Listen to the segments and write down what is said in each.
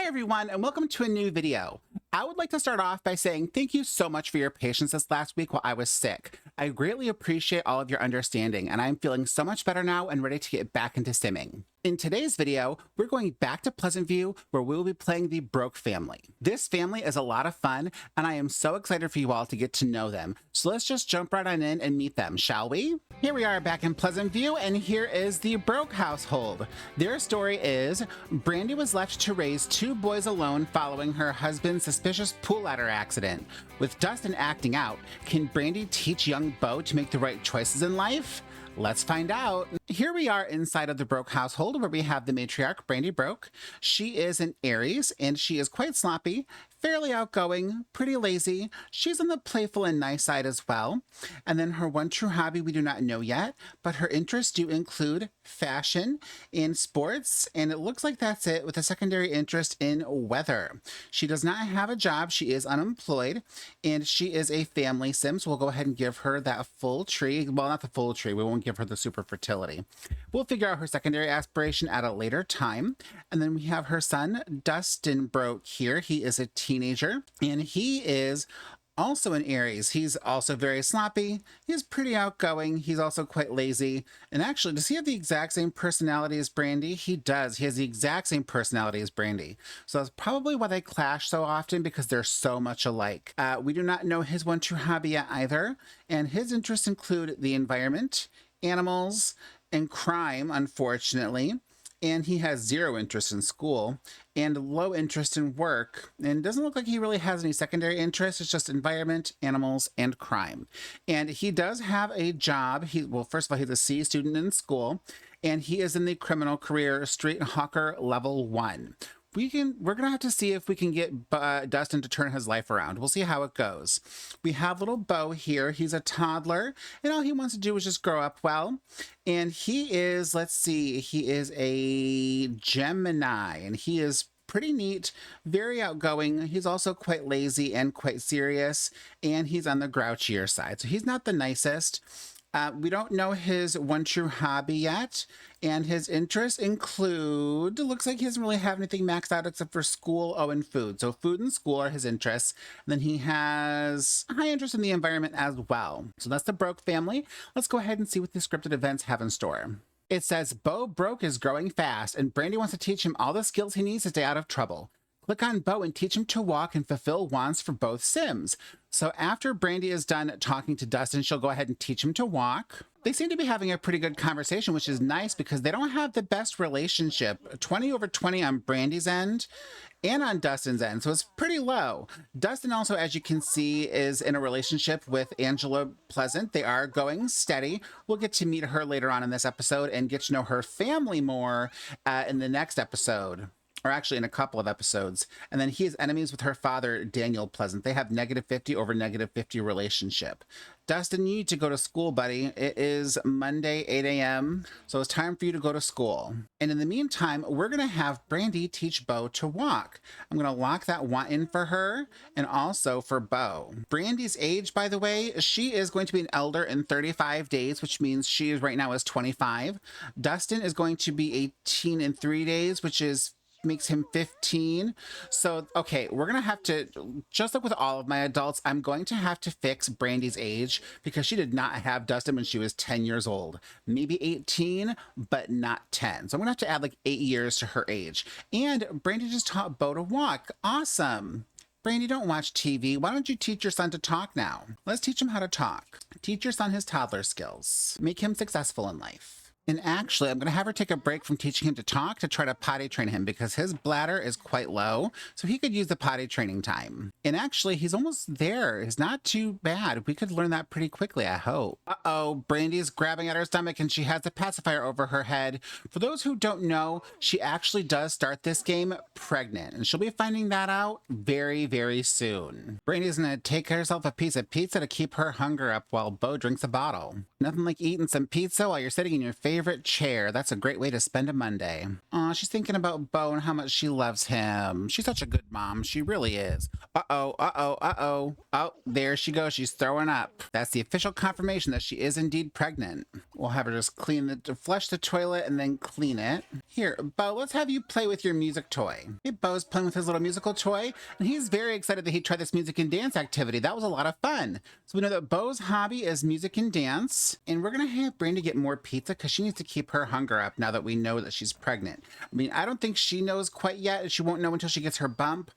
Hi everyone, and welcome to a new video. I would like to start off by saying thank you so much for your patience this last week while I was sick. I greatly appreciate all of your understanding, and I'm feeling so much better now and ready to get back into simming. In today's video, we're going back to Pleasantview where we will be playing the Broke family. This family is a lot of fun, and I am so excited for you all to get to know them. So let's just jump right on in and meet them, shall we? Here we are back in Pleasantview, and here is the Broke household. Their story is Brandi was left to raise two boys alone following her husband's suspicious pool ladder accident. With Dustin acting out, can Brandi teach young Beau to make the right choices in life? Let's find out. Here we are inside of the Broke household where we have the matriarch, Brandi Broke. She is an Aries and she is quite sloppy, fairly outgoing, pretty lazy. She's on the playful and nice side as well. And then her one true hobby we do not know yet, but her interests do include fashion and sports, and it looks like that's it, with a secondary interest in weather. She does not have a job, she is unemployed, and she is a family sim, so we'll go ahead and give her that full tree. Well, not the full tree, we won't give her the super fertility. We'll figure out her secondary aspiration at a later time. And then we have her son, Dustin Broke here. He is a teenager, and he is also an Aries. He's also very sloppy. He's pretty outgoing. He's also quite lazy. And actually, does he have the exact same personality as Brandi? He does. He has the exact same personality as Brandi. So that's probably why they clash so often, because they're so much alike. We do not know his one true hobby yet either. And his interests include the environment, animals, and crime, unfortunately. And he has zero interest in school and low interest in work, and doesn't look like he really has any secondary interests. It's just environment, animals, and crime. And he does have a job. Well, first of all, he's a C student in school, and he is in the criminal career street hawker level 1. We're gonna have to see if we can get Dustin to turn his life around. We'll see how it goes. We have little Beau here. He's a toddler, and all he wants to do is just grow up well. And he is, let's see, he is a Gemini, and he is pretty neat, very outgoing. He's also quite lazy and quite serious, and he's on the grouchier side. So he's not the nicest. We don't know his one true hobby yet, and his interests include, looks like he doesn't really have anything maxed out except for school, and food. So food and school are his interests. And then he has high interest in the environment as well. So that's the Broke family. Let's go ahead and see what the scripted events have in store. It says, Beau Broke is growing fast, and Brandi wants to teach him all the skills he needs to stay out of trouble. Click on Beau and teach him to walk and fulfill wants for both Sims. So after Brandi is done talking to Dustin, she'll go ahead and teach him to walk. They seem to be having a pretty good conversation, which is nice because they don't have the best relationship. 20 over 20 on Brandi's end and on Dustin's end, so it's pretty low. Dustin also, as you can see, is in a relationship with Angela Pleasant. They are going steady. We'll get to meet her later on in this episode and get to know her family more in the next episode. Or actually in a couple of episodes. And then he is enemies with her father, Daniel Pleasant. They have -50 over -50 relationship. Dustin, you need to go to school, buddy. It is Monday, 8 a.m. So it's time for you to go to school. And in the meantime, we're going to have Brandi teach Beau to walk. I'm going to lock that want in for her and also for Beau. Brandi's age, by the way, she is going to be an elder in 35 days, which means she is right now is 25. Dustin is going to be 18 in 3 days, which makes him 15. So, okay, we're gonna have to, just like with all of my adults, I'm going to have to fix Brandi's age because she did not have Dustin when she was 10 years old. Maybe 18, but not 10. So I'm gonna have to add like 8 years to her age. And Brandi just taught Beau to walk. Awesome. Brandi, don't watch TV. Why don't you teach your son to talk now? Let's teach him how to talk. Teach your son his toddler skills. Make him successful in life. And actually, I'm going to have her take a break from teaching him to talk to try to potty train him because his bladder is quite low, so he could use the potty training time. And actually, he's almost there. It's not too bad. We could learn that pretty quickly, I hope. Uh-oh, Brandi's grabbing at her stomach and she has a pacifier over her head. For those who don't know, she actually does start this game pregnant, and she'll be finding that out very, very soon. Brandi's going to take herself a piece of pizza to keep her hunger up while Beau drinks a bottle. Nothing like eating some pizza while you're sitting in your favorite favorite chair. That's a great way to spend a Monday. Aw, she's thinking about Beau and how much she loves him. She's such a good mom. She really is. Uh-oh, uh-oh, uh-oh. Oh, there she goes. She's throwing up. That's the official confirmation that she is indeed pregnant. We'll have her just flush the toilet and then clean it. Here, Beau, let's have you play with your music toy. Hey, Beau's playing with his little musical toy, and he's very excited that he tried this music and dance activity. That was a lot of fun. So we know that Beau's hobby is music and dance, and we're gonna have Brandi get more pizza because she needs to keep her hunger up now that we know that she's pregnant. I mean, I don't think she knows quite yet. She won't know until she gets her bump,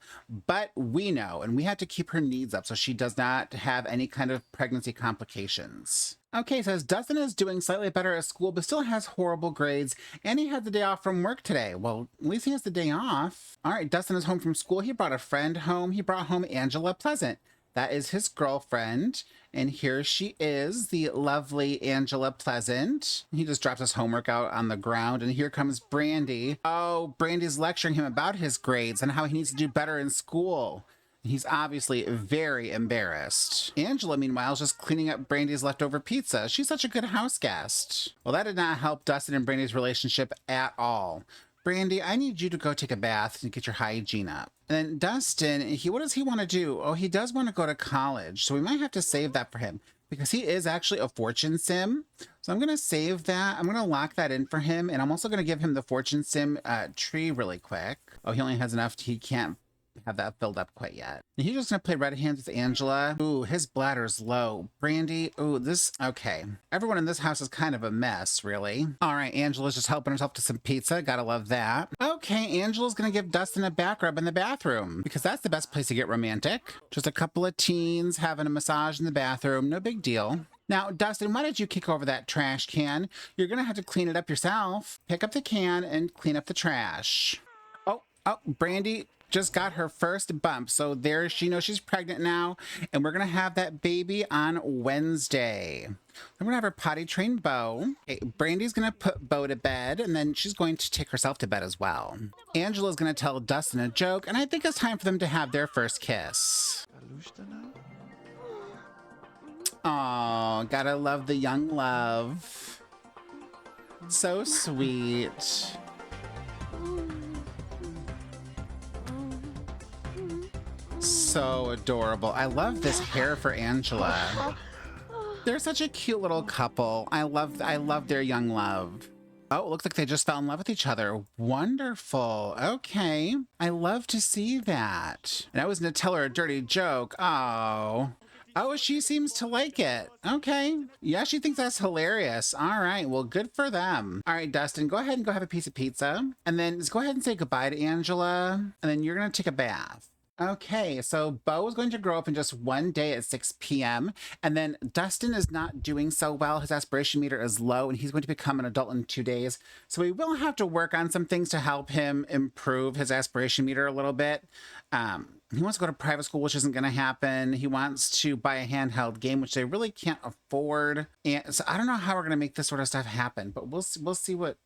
but we know, and we have to keep her needs up so she does not have any kind of pregnancy complications. Okay, says Dustin is doing slightly better at school, but still has horrible grades, and he had the day off from work today. Well, at least he has the day off. All right, Dustin is home from school. He brought a friend home. He brought home Angela Pleasant. That is his girlfriend, and here she is, the lovely Angela Pleasant. He just drops his homework out on the ground, and here comes Brandi. Oh, Brandi's lecturing him about his grades and how he needs to do better in school. He's obviously very embarrassed. Angela, meanwhile, is just cleaning up Brandi's leftover pizza. She's such a good house guest. Well, that did not help Dustin and Brandi's relationship at all. Brandi, I need you to go take a bath and get your hygiene up. And then Dustin, what does he want to do? Oh, he does want to go to college, so we might have to save that for him because he is actually a fortune sim. So I'm going to save that. I'm going to lock that in for him, and I'm also going to give him the fortune sim tree really quick. Oh, he only has enough. He can't have that filled up quite yet. And he's just gonna play red hands with Angela. Ooh, his bladder's low. Brandi, ooh, okay. Everyone in this house is kind of a mess, really. All right, Angela's just helping herself to some pizza. Gotta love that. Okay, Angela's gonna give Dustin a back rub in the bathroom because that's the best place to get romantic. Just a couple of teens having a massage in the bathroom. No big deal. Now, Dustin, why did you kick over that trash can? You're gonna have to clean it up yourself. Pick up the can and clean up the trash. Oh, Brandi just got her first bump, so there she knows she's pregnant now, and we're gonna have that baby on Wednesday. I'm gonna have her potty train Beau. Okay, Brandi's gonna put Beau to bed, and then she's going to take herself to bed as well. Angela's gonna tell Dustin a joke, and I think it's time for them to have their first kiss. Oh, gotta love the young love. So sweet. So adorable. I love this hair for Angela. They're such a cute little couple. I love their young love. Oh, it looks like they just fell in love with each other. Wonderful. Okay. I love to see that. And I was going to tell her a dirty joke. Oh, she seems to like it. Okay. Yeah, she thinks that's hilarious. All right. Well, good for them. All right, Dustin, go ahead and go have a piece of pizza. And then just go ahead and say goodbye to Angela. And then you're going to take a bath. Okay, so Beau is going to grow up in just one day at 6 p.m. And then Dustin is not doing so well. His aspiration meter is low, and he's going to become an adult in 2 days. So we will have to work on some things to help him improve his aspiration meter a little bit. He wants to go to private school, which isn't going to happen. He wants to buy a handheld game, which they really can't afford. And so I don't know how we're going to make this sort of stuff happen, but we'll see what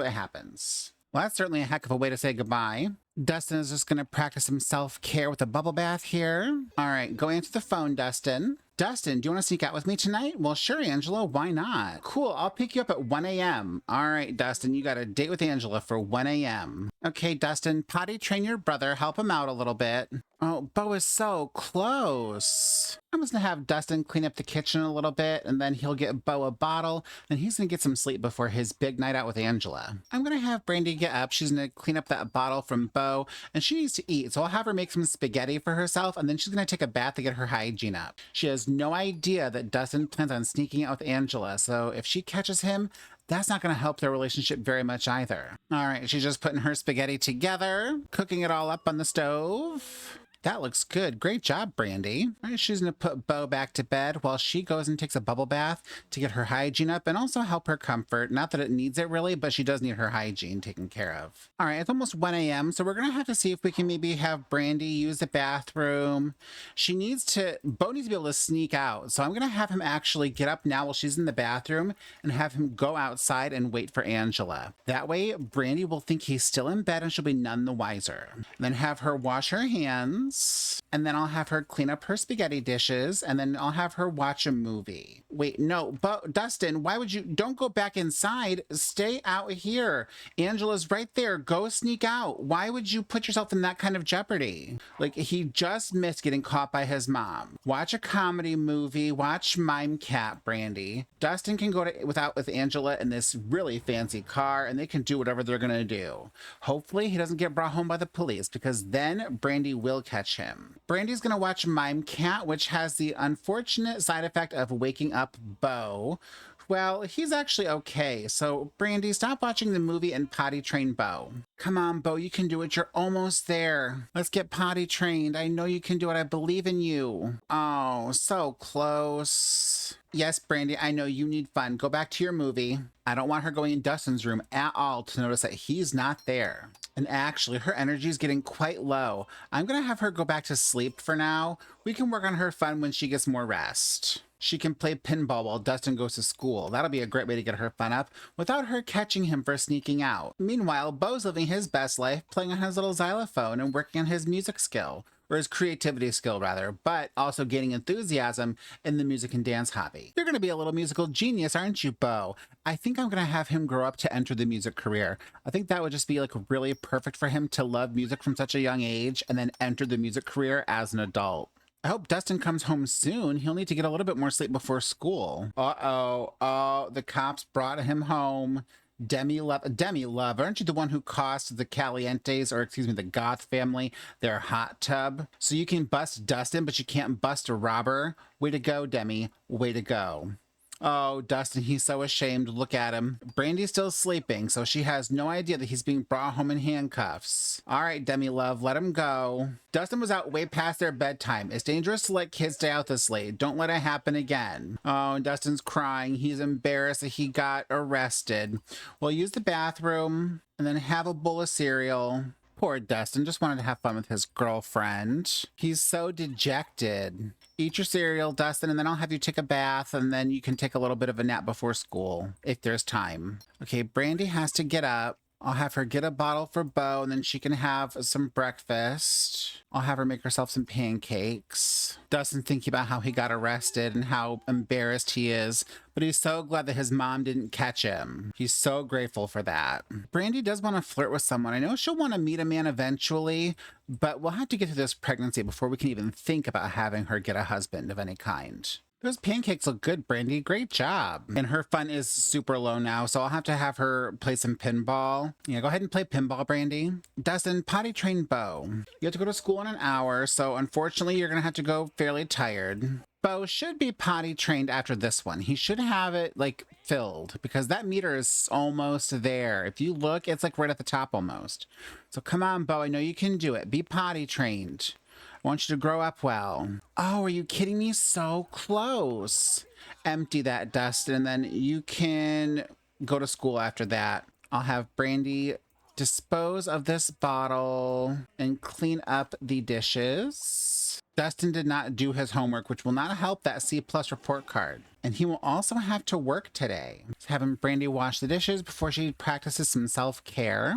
happens. Well, that's certainly a heck of a way to say goodbye. Dustin is just going to practice some self-care with a bubble bath here. All right, go answer the phone, Dustin. Dustin, do you want to sneak out with me tonight? Well, sure, Angela. Why not? Cool. I'll pick you up at 1 a.m. All right, Dustin, you got a date with Angela for 1 a.m. Okay, Dustin, potty train your brother. Help him out a little bit. Oh, Beau is so close. I'm just going to have Dustin clean up the kitchen a little bit, and then he'll get Beau a bottle, and he's going to get some sleep before his big night out with Angela. I'm going to have Brandi get up. She's going to clean up that bottle from Beau, and she needs to eat. So I'll have her make some spaghetti for herself, and then she's going to take a bath to get her hygiene up. She has no idea that Dustin plans on sneaking out with Angela, so if she catches him, that's not going to help their relationship very much either. All right, she's just putting her spaghetti together, cooking it all up on the stove. That looks good. Great job, Brandi. All right, she's going to put Beau back to bed while she goes and takes a bubble bath to get her hygiene up and also help her comfort. Not that it needs it really, but she does need her hygiene taken care of. All right, it's almost 1 a.m., so we're going to have to see if we can maybe have Brandi use the bathroom. Beau needs to be able to sneak out, so I'm going to have him actually get up now while she's in the bathroom and have him go outside and wait for Angela. That way, Brandi will think he's still in bed and she'll be none the wiser. And then have her wash her hands. errands. And then I'll have her clean up her spaghetti dishes, and then I'll have her watch a movie. Wait, no, but Dustin, why would you? Don't go back inside. Stay out here. Angela's right there. Go sneak out. Why would you put yourself in that kind of jeopardy? Like, he just missed getting caught by his mom. Watch a comedy movie. Watch Mime Cat, Brandi. Dustin can go with Angela in this really fancy car, and they can do whatever they're gonna do. Hopefully, he doesn't get brought home by the police, because then Brandi will catch him. Brandi's gonna watch Mime Cat, which has the unfortunate side effect of waking up Beau. Well, he's actually okay. So, Brandi, stop watching the movie and potty train Beau. Come on, Beau, you can do it. You're almost there. Let's get potty trained. I know you can do it. I believe in you. Oh, so close. Yes, Brandi, I know you need fun. Go back to your movie. I don't want her going in Dustin's room at all to notice that he's not there. And actually, her energy is getting quite low. I'm going to have her go back to sleep for now. We can work on her fun when she gets more rest. She can play pinball while Dustin goes to school. That'll be a great way to get her fun up without her catching him for sneaking out. Meanwhile, Beau's living his best life, playing on his little xylophone and working on his music skill. Or his creativity skill, rather, but also gaining enthusiasm in the music and dance hobby. You're going to be a little musical genius, aren't you, Beau? I think I'm going to have him grow up to enter the music career. I think that would just be like really perfect for him to love music from such a young age and then enter the music career as an adult. I hope Dustin comes home soon. He'll need to get a little bit more sleep before school. Oh, the cops brought him home. Demi Love, aren't you the one who cost the Calientes, or excuse me, the Goth family, their hot tub? So you can bust Dustin, but you can't bust a robber? Way to go, Demi. Way to go. Oh, Dustin, he's so ashamed. Look at him. Brandi's still sleeping, so she has no idea that he's being brought home in handcuffs. All right, Demi Love, let him go. Dustin was out way past their bedtime. It's dangerous to let kids stay out this late. Don't let it happen again. Oh, and Dustin's crying. He's embarrassed that he got arrested. Well, use the bathroom and then have a bowl of cereal. Poor Dustin just wanted to have fun with his girlfriend. He's so dejected. Eat your cereal, Dustin, and then I'll have you take a bath, and then you can take a little bit of a nap before school, if there's time. Okay, Brandi has to get up. I'll have her get a bottle for Beau, and then she can have some breakfast. I'll have her make herself some pancakes. Dustin's thinking about how he got arrested and how embarrassed he is, but he's so glad that his mom didn't catch him. He's so grateful for that. Brandi does want to flirt with someone. I know she'll want to meet a man eventually, but we'll have to get through this pregnancy before we can even think about having her get a husband of any kind. Those pancakes look good, Brandi. Great job. And her fun is super low now, so I'll have to have her play some pinball. Yeah, go ahead and play pinball, Brandi. Dustin, potty train Beau. You have to go to school in an hour, so unfortunately you're going to have to go fairly tired. Beau should be potty trained after this one. He should have it, like, filled, because that meter is almost there. If you look, it's, like, right at the top almost. So come on, Beau. I know you can do it. Be potty trained. I want you to grow up well. Oh, are you kidding me? So close. Empty that, Dustin, and then you can go to school after that. I'll have Brandi dispose of this bottle and clean up the dishes. Dustin did not do his homework, which will not help that C+ report card. And he will also have to work today. So having Brandi wash the dishes before she practices some self-care.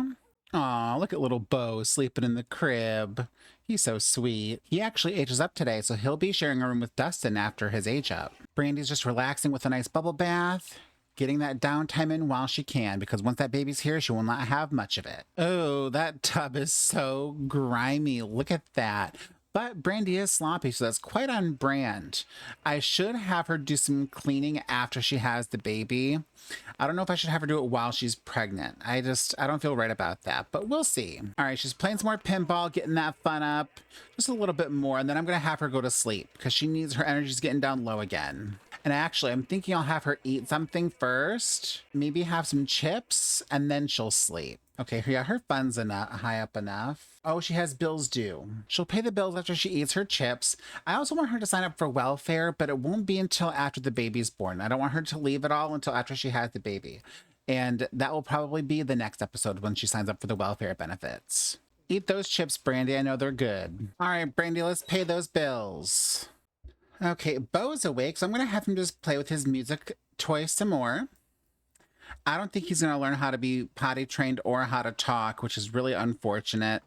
Aw, look at little Beau sleeping in the crib. He's so sweet. He actually ages up today, so he'll be sharing a room with Dustin after his age up. Brandi's just relaxing with a nice bubble bath, getting that downtime in while she can, because once that baby's here, she will not have much of it. Oh, that tub is so grimy. Look at that. But Brandi is sloppy, so that's quite on brand. I should have her do some cleaning after she has the baby. I don't know if I should have her do it while she's pregnant. I don't feel right about that, but we'll see. All right, she's playing some more pinball, getting that fun up just a little bit more, and then I'm going to have her go to sleep because her energy's getting down low again. And actually, I'm thinking I'll have her eat something first, maybe have some chips, and then she'll sleep. Okay, yeah, her fun's high up enough. Oh, she has bills due. She'll pay the bills after she eats her chips. I also want her to sign up for welfare, but it won't be until after the baby's born. I don't want her to leave it all until after she has the baby. And that will probably be the next episode when she signs up for the welfare benefits. Eat those chips, Brandi. I know they're good. All right, Brandi, let's pay those bills. Okay, Beau's awake, so I'm going to have him just play with his music toy some more. I don't think he's going to learn how to be potty trained or how to talk, which is really unfortunate.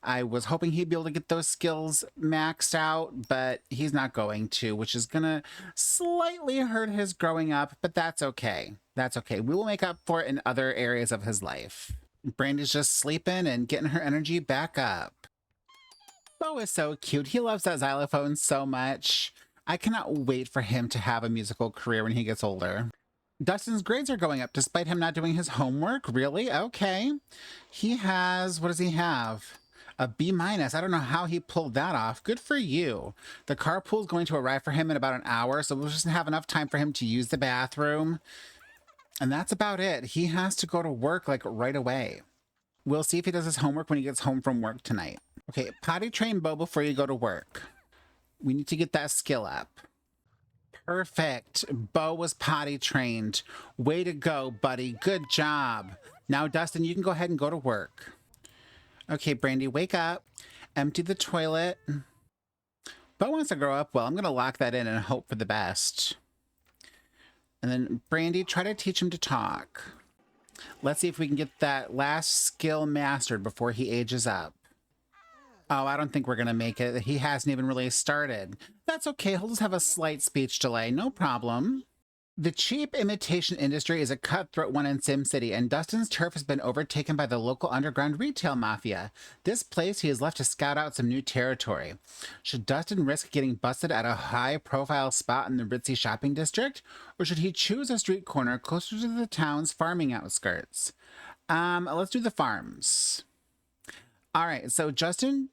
I was hoping he'd be able to get those skills maxed out, but he's not going to, which is going to slightly hurt his growing up, but that's okay. That's okay. We will make up for it in other areas of his life. Brandi's just sleeping and getting her energy back up. Beau is so cute. He loves that xylophone so much. I cannot wait for him to have a musical career when he gets older. Dustin's grades are going up despite him not doing his homework. Really? Okay. He has, what does he have? A B minus. I don't know how he pulled that off. Good for you. The carpool is going to arrive for him in about an hour, so we'll just have enough time for him to use the bathroom. And that's about it. He has to go to work like right away. We'll see if he does his homework when he gets home from work tonight. Okay, potty train Beau before you go to work. We need to get that skill up. Perfect. Beau was potty trained. Way to go, buddy. Good job. Now, Dustin, you can go ahead and go to work. Okay, Brandi, wake up. Empty the toilet. Beau wants to grow up well. I'm going to lock that in and hope for the best. And then, Brandi, try to teach him to talk. Let's see if we can get that last skill mastered before he ages up. Oh, I don't think we're going to make it. He hasn't even really started. That's okay. He'll just have a slight speech delay. No problem. The cheap imitation industry is a cutthroat one in SimCity, and Dustin's turf has been overtaken by the local underground retail mafia. This place he has left to scout out some new territory. Should Dustin risk getting busted at a high-profile spot in the ritzy shopping district, or should he choose a street corner closer to the town's farming outskirts? Let's do the farms. All right, so Dustin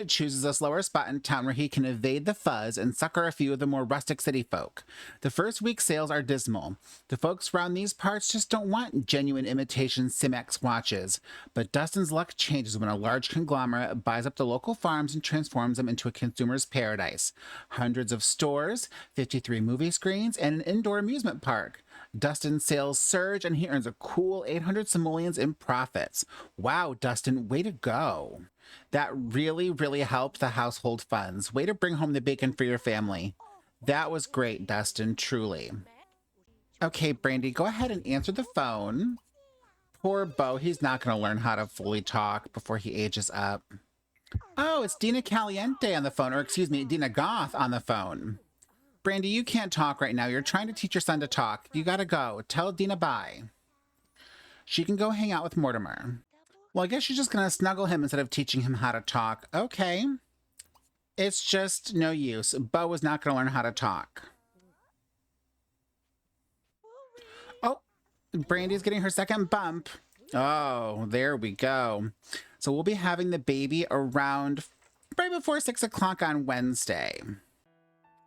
chooses a slower spot in town where he can evade the fuzz and sucker a few of the more rustic city folk. The first week's sales are dismal. The folks around these parts just don't want genuine imitation Simex watches. But Dustin's luck changes when a large conglomerate buys up the local farms and transforms them into a consumer's paradise. Hundreds of stores, 53 movie screens, and an indoor amusement park. Dustin's sales surge and he earns a cool 800 simoleons in profits. Wow, Dustin, way to go. That really, really helped the household funds. Way to bring home the bacon for your family. That was great, Dustin, truly. Okay, Brandi, go ahead and answer the phone. Poor Beau, he's not going to learn how to fully talk before he ages up. Oh, it's Dina Caliente on the phone, or excuse me, Dina Goth on the phone. Brandi, you can't talk right now. You're trying to teach your son to talk. You gotta go. Tell Dina bye. She can go hang out with Mortimer. Well, I guess she's just gonna snuggle him instead of teaching him how to talk. Okay. It's just no use. Beau is not gonna learn how to talk. Oh, Brandi's getting her second bump. Oh, there we go. So we'll be having the baby around right before 6 o'clock on Wednesday.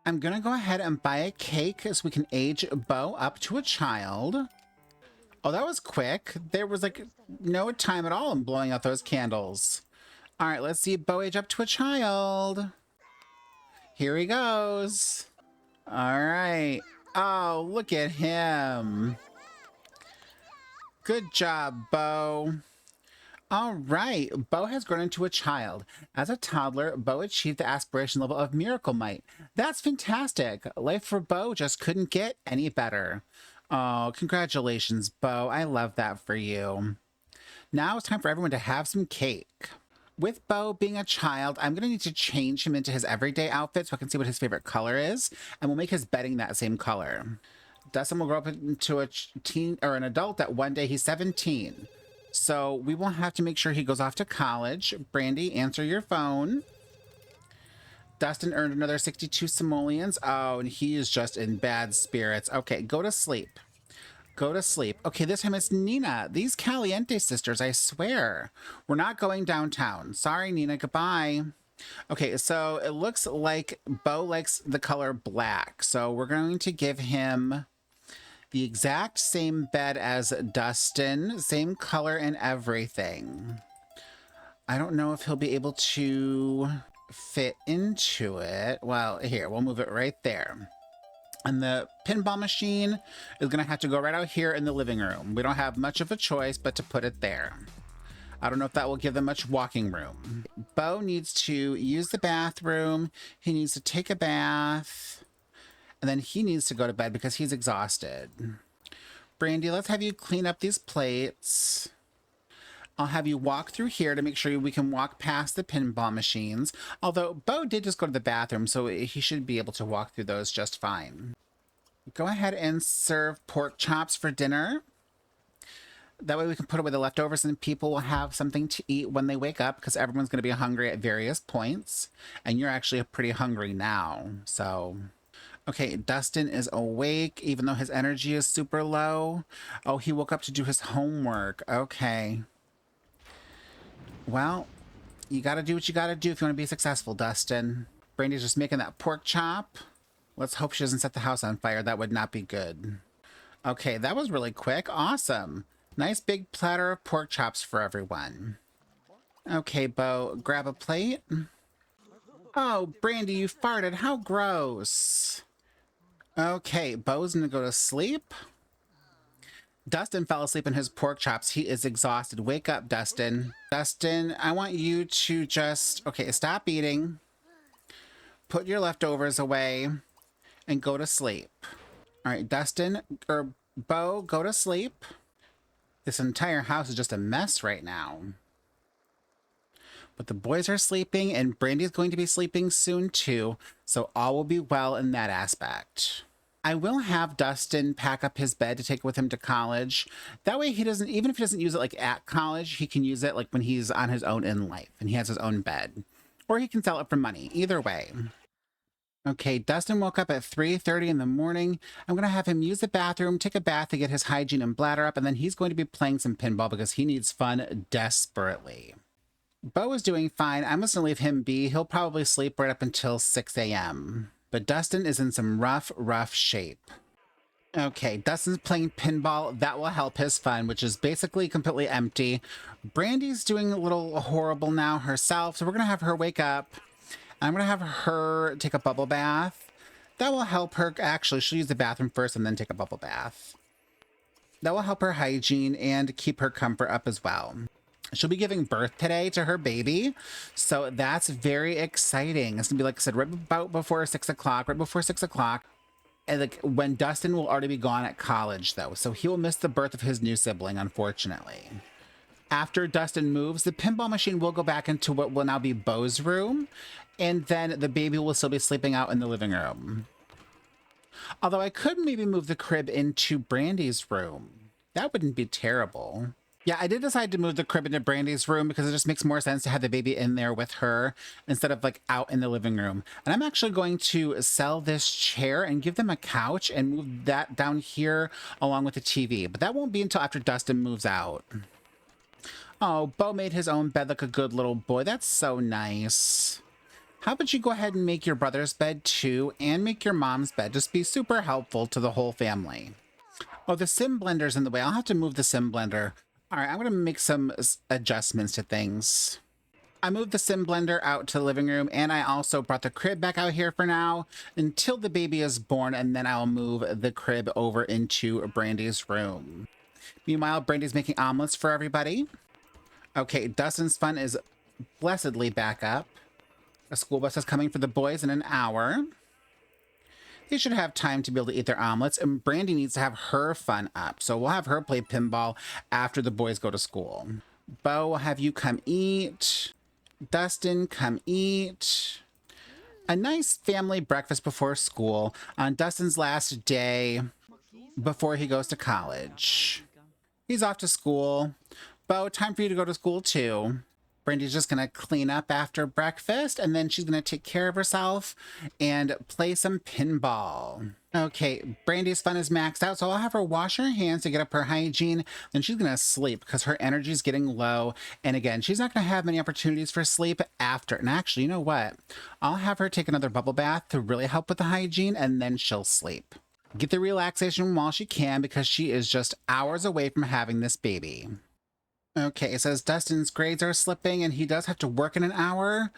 I'm gonna go ahead and buy a cake so we can age Beau up to a child. Oh, that was quick. There was like no time at all in blowing out those candles. All right, let's see Beau age up to a child. Here he goes. All right. Oh, look at him. Good job, Beau. All right, Beau has grown into a child. As a toddler, Beau achieved the aspiration level of Miracle Might. That's fantastic. Life for Beau just couldn't get any better. Oh, congratulations, Beau. I love that for you. Now it's time for everyone to have some cake. With Beau being a child, I'm going to need to change him into his everyday outfit so I can see what his favorite color is, and we'll make his bedding that same color. Dustin will grow up into a teen or an adult that one day he's 17. So we will have to make sure he goes off to college. Brandi, answer your phone. Dustin earned another 62 simoleons. Oh, and he is just in bad spirits. Okay, go to sleep. Go to sleep. Okay, this time it's Nina. These Caliente sisters, I swear. We're not going downtown. Sorry, Nina. Goodbye. Okay, so it looks like Beau likes the color black. So we're going to give him the exact same bed as Dustin, same color and everything. I don't know if he'll be able to fit into it. Well, here, we'll move it right there. And the pinball machine is gonna have to go right out here in the living room. We don't have much of a choice but to put it there. I don't know if that will give them much walking room. Beau needs to use the bathroom. He needs to take a bath. And then he needs to go to bed because he's exhausted. Brandi, let's have you clean up these plates. I'll have you walk through here to make sure we can walk past the pinball machines. Although Beau did just go to the bathroom, so he should be able to walk through those just fine. Go ahead and serve pork chops for dinner. That way we can put away the leftovers and people will have something to eat when they wake up, because everyone's going to be hungry at various points. And you're actually pretty hungry now, so... Okay, Dustin is awake, even though his energy is super low. Oh, he woke up to do his homework. Okay. Well, you gotta do what you gotta do if you want to be successful, Dustin. Brandi's just making that pork chop. Let's hope she doesn't set the house on fire. That would not be good. Okay, that was really quick. Awesome. Nice big platter of pork chops for everyone. Okay, Beau, grab a plate. Oh, Brandi, you farted. How gross. Okay, Beau's gonna go to sleep. Dustin fell asleep in his pork chops. He is exhausted. Wake up, Dustin. Dustin, I want you to just... Okay, stop eating. Put your leftovers away and go to sleep. All right, Dustin, or Beau, go to sleep. This entire house is just a mess right now. But the boys are sleeping and Brandi's going to be sleeping soon too, so all will be well in that aspect. I will have Dustin pack up his bed to take with him to college. That way he doesn't, even if he doesn't use it like at college, he can use it like when he's on his own in life and he has his own bed. Or he can sell it for money, either way. Okay, Dustin woke up at 3:30 in the morning. I'm going to have him use the bathroom, take a bath to get his hygiene and bladder up, and then he's going to be playing some pinball because he needs fun desperately. Beau is doing fine. I'm just going to leave him be. He'll probably sleep right up until 6 a.m. But Dustin is in some rough shape. Okay, Dustin's playing pinball. That will help his fun, which is basically completely empty. Brandi's doing a little horrible now herself, so we're going to have her wake up. I'm going to have her take a bubble bath. That will help her. Actually, she'll use the bathroom first and then take a bubble bath. That will help her hygiene and keep her comfort up as well. She'll be giving birth today to her baby, so that's very exciting. It's gonna be, like I said, right about before 6 o'clock, right before 6 o'clock. And like when Dustin will already be gone at college though, so he will miss the birth of his new sibling, unfortunately. After Dustin moves, the pinball machine will go back into what will now be Beau's room, and then the baby will still be sleeping out in the living room. Although I could maybe move the crib into Brandi's room. That wouldn't be terrible. Yeah, I did decide to move the crib into Brandi's room because it just makes more sense to have the baby in there with her instead of like out in the living room. And I'm actually going to sell this chair and give them a couch and move that down here along with the TV. But that won't be until after Dustin moves out. Oh, Beau made his own bed like a good little boy. That's so nice. How about you go ahead and make your brother's bed too and make your mom's bed? Just be super helpful to the whole family. Oh, the sim blender's in the way. I'll have to move the sim blender. All right, I'm going to make some adjustments to things. I moved the sim blender out to the living room, and I also brought the crib back out here for now until the baby is born, and then I'll move the crib over into Brandi's room. Meanwhile, Brandi's making omelets for everybody. Okay, Dustin's fun is blessedly back up. A school bus is coming for the boys in an hour. They should have time to be able to eat their omelets, and Brandi needs to have her fun up. So we'll have her play pinball after the boys go to school. Beau, will have you come eat. Dustin, come eat. A nice family breakfast before school on Dustin's last day before he goes to college. He's off to school. Beau, time for you to go to school too. Brandi's just going to clean up after breakfast, and then she's going to take care of herself and play some pinball. Okay, Brandi's fun is maxed out, so I'll have her wash her hands to get up her hygiene. Then she's going to sleep because her energy is getting low. And again, she's not going to have many opportunities for sleep after. And actually, you know what? I'll have her take another bubble bath to really help with the hygiene, and then she'll sleep. Get the relaxation while she can because she is just hours away from having this baby. Okay, it says Dustin's grades are slipping and he does have to work in an hour.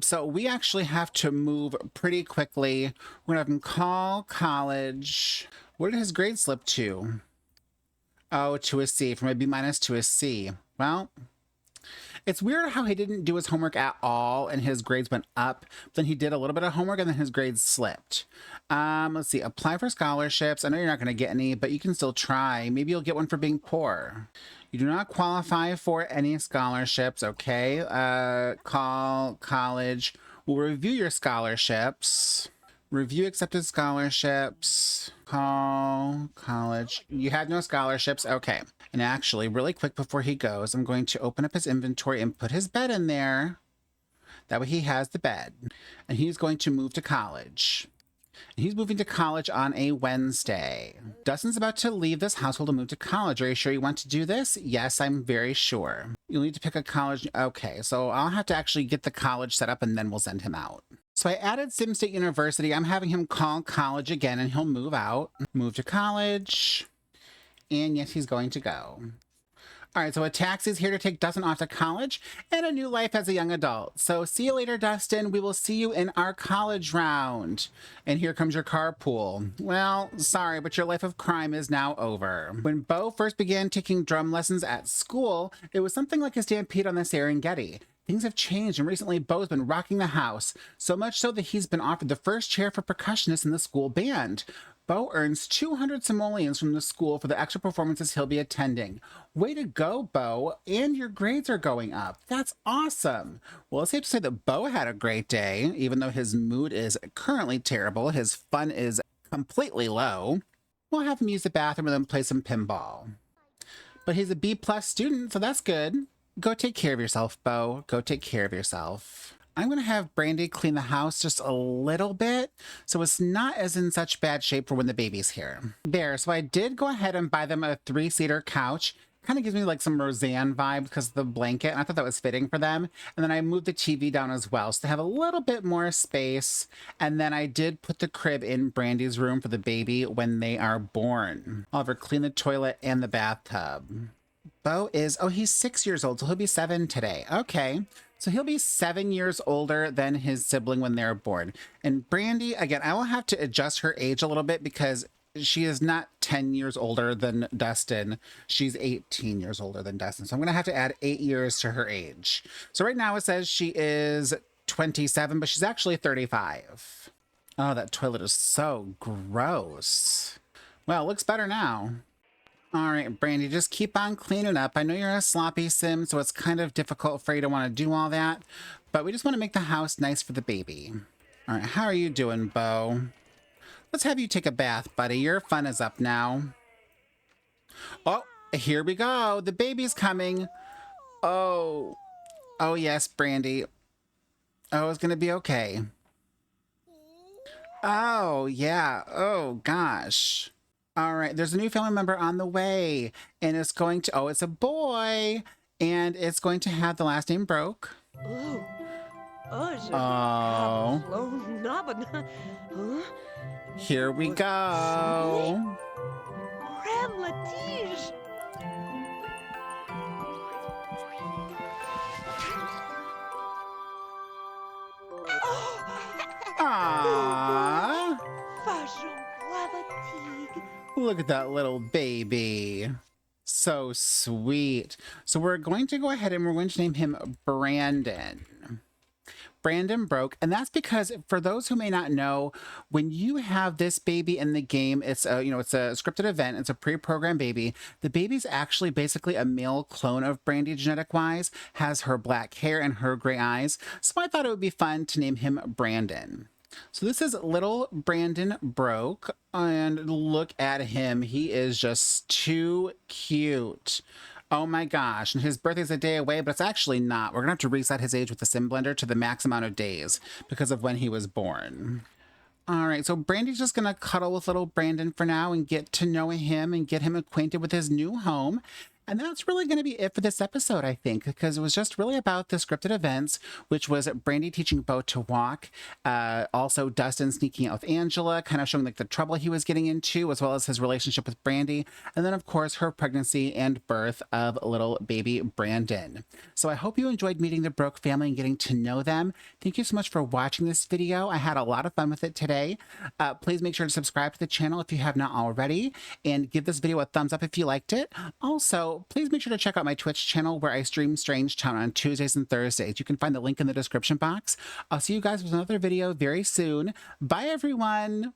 So we actually have to move pretty quickly. We're going to have him call college. What did his grade slip to? Oh, to a C, from a B- to a C. Well, It's weird how he didn't do his homework at all and his grades went up. Then he did a little bit of homework and then his grades slipped. Let's see. Apply for scholarships. I know you're not going to get any, but you can still try. Maybe you'll get one for being poor. You do not qualify for any scholarships, okay? Call college. We'll review your scholarships. Review accepted scholarships. Call college. You had no scholarships. Okay. And actually, really quick before he goes, I'm going to open up his inventory and put his bed in there. That way he has the bed. And he's going to move to college. He's moving to college on a Wednesday. Dustin's about to leave this household and move to college. Are you sure you want to do this? Yes, I'm very sure. You'll need to pick a college. Okay, so I'll have to actually get the college set up and then we'll send him out. So I added Sim State University. I'm having him call college again and he'll move out. Move to college. And yes, he's going to go. All right, so a taxi is here to take Dustin off to college and a new life as a young adult. So see you later, Dustin. We will see you in our college round. And here comes your carpool. Well, sorry, but your life of crime is now over. When Beau first began taking drum lessons at school, it was something like a stampede on the Serengeti. Things have changed, and recently Beau's been rocking the house, so much so that he's been offered the first chair for percussionists in the school band. Beau earns 200 simoleons from the school for the extra performances he'll be attending. Way to go, Beau, and your grades are going up. That's awesome. Well, it's safe to say that Beau had a great day, even though his mood is currently terrible. His fun is completely low. We'll have him use the bathroom and then play some pinball. But he's a B+ student, so that's good. Go take care of yourself, Beau. Go take care of yourself. I'm going to have Brandi clean the house just a little bit, so it's not as in such bad shape for when the baby's here. There, so I did go ahead and buy them a 3-seater couch. Kind of gives me like some Roseanne vibes because of the blanket, and I thought that was fitting for them. And then I moved the TV down as well, so they have a little bit more space. And then I did put the crib in Brandi's room for the baby when they are born. I'll have her clean the toilet and the bathtub. Beau is, oh, he's 6 years old, so he'll be 7 today. Okay. So he'll be 7 years older than his sibling when they're born. And Brandi, again, I will have to adjust her age a little bit because she is not 10 years older than Dustin. She's 18 years older than Dustin. So I'm going to have to add 8 years to her age. So right now it says she is 27, but she's actually 35. Oh, that toilet is so gross. Well, it looks better now. All right, Brandi, just keep on cleaning up. I know you're a sloppy sim, so it's kind of difficult for you to want to do all that, but we just want to make the house nice for the baby. All right, how are you doing, Beau? Let's have you take a bath, buddy. Your fun is up now. Oh, here we go. The baby's coming. Oh, yes, Brandi. Oh, it's going to be okay. Oh, yeah. Oh, gosh. All right, there's a new family member on the way, and it's going to, oh, it's a boy, and it's going to have the last name Broke. Oh. Here we go. Aww. Look at that little baby. So sweet. So we're going to go ahead and we're going to name him Brandon. Brandon Broke, and that's because for those who may not know, when you have this baby in the game, it's a, it's a scripted event, it's a pre-programmed baby. The baby's actually basically a male clone of Brandi genetic wise, has her black hair and her gray eyes. So I thought it would be fun to name him Brandon. So this is little Brandon Broke, and look at him. He is just too cute. Oh my gosh, and his birthday's a day away, but it's actually not. We're gonna have to reset his age with the sim blender to the max amount of days because of when he was born. All right, so Brandi's just gonna cuddle with little Brandon for now and get to know him and get him acquainted with his new home. And that's really going to be it for this episode, I think, because it was just really about the scripted events, which was Brandi teaching Beau to walk, also Dustin sneaking out with Angela, kind of showing like the trouble he was getting into, as well as his relationship with Brandi, and then, of course, her pregnancy and birth of little baby Brandon. So I hope you enjoyed meeting the Broke family and getting to know them. Thank you so much for watching this video. I had a lot of fun with it today. Please make sure to subscribe to the channel if you have not already, and give this video a thumbs up if you liked it. Also, Also, please make sure to check out my Twitch channel where I stream Strange Town on Tuesdays and Thursdays. You can find the link in the description box. I'll see you guys with another video very soon. Bye, everyone!